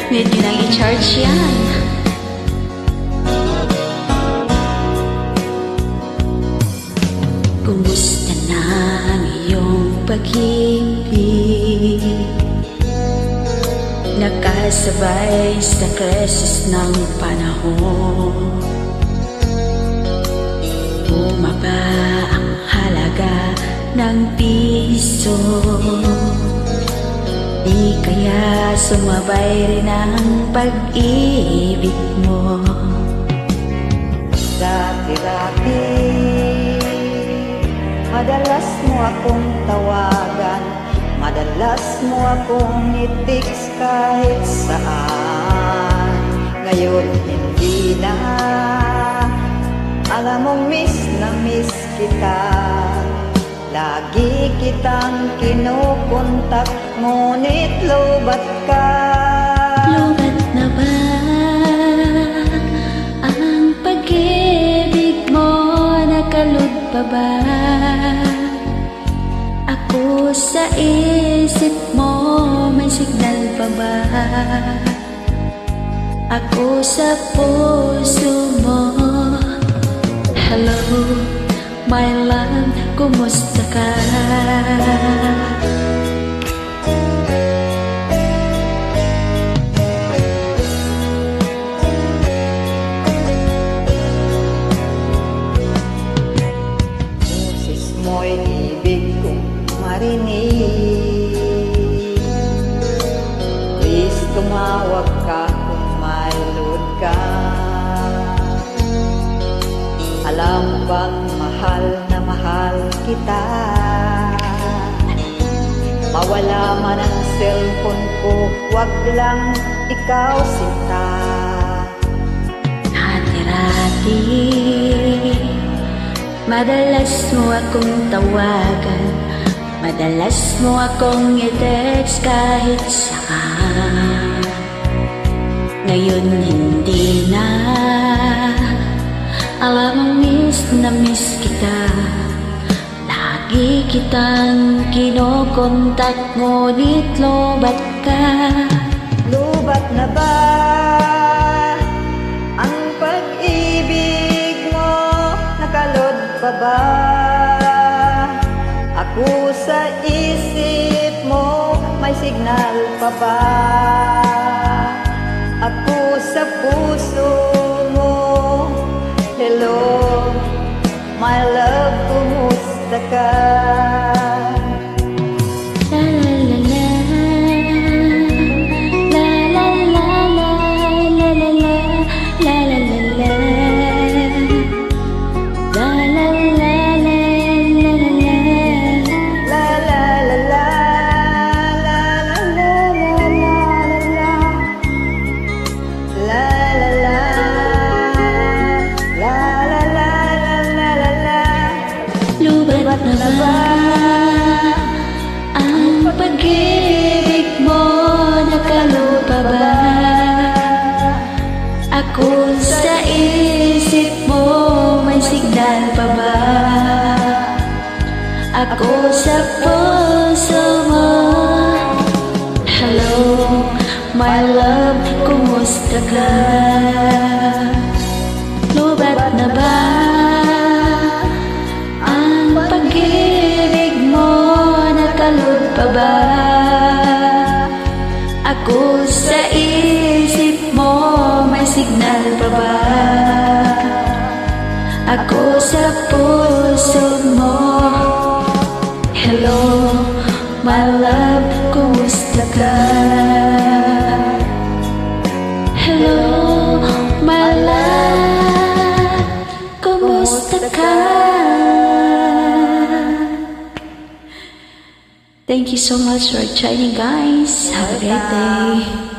Need nyo nang i-charge yan. Kumusta na ang iyong pag-ibig? Nakasabay sa krisis ng panahon. Bumaba ang halaga ng piso. Di kaya sumabay rin ang pag-ibig mo. Dati-dati madalas mo akong tawagan, madalas mo akong i-text kahit saan. Ngayon hindi na, alam mo miss na miss kita. Lagi kitang kinukontak, ngunit lobat ka. Lobat na ba ang pag-ibig mo? Nakalud pa ba ako sa isip mo? May signal pa ba ako sa puso mo? Hello, my love, kumusta ka? Boses mo'y ibig kong marinig. Please tumawag ka kung may load ka. Alam mo bang mahal na mahal kita? Mawala man ang cellphone ko, wag lang ikaw sinta. Dati-dati madalas mo akong tawagan, madalas mo akong i-text kahit saan. Ngayon hindi na, alam mo miss na miss kita. Lagi kitang kinokontak, ngunit lobat ka. Lubat na ba ang pag-ibig mo? Nakalod pa ba ako sa isip mo? May signal pa ba ako sa puso mo? Hello, my love, kumusta ka? Lubat na ba ang pag-ibig mo? Nakalo pa ba ako sa isip mo? May signal pa ba ako sa puso mo? Hello, my love, kumusta ka? Lubat na ba pa ba ako sa isip mo? May signal pa ba ako sa puso mo? Hello, my love, kumusta ka? Hello, my love, kumusta ka? Thank you so much for joining, guys. Have a great day.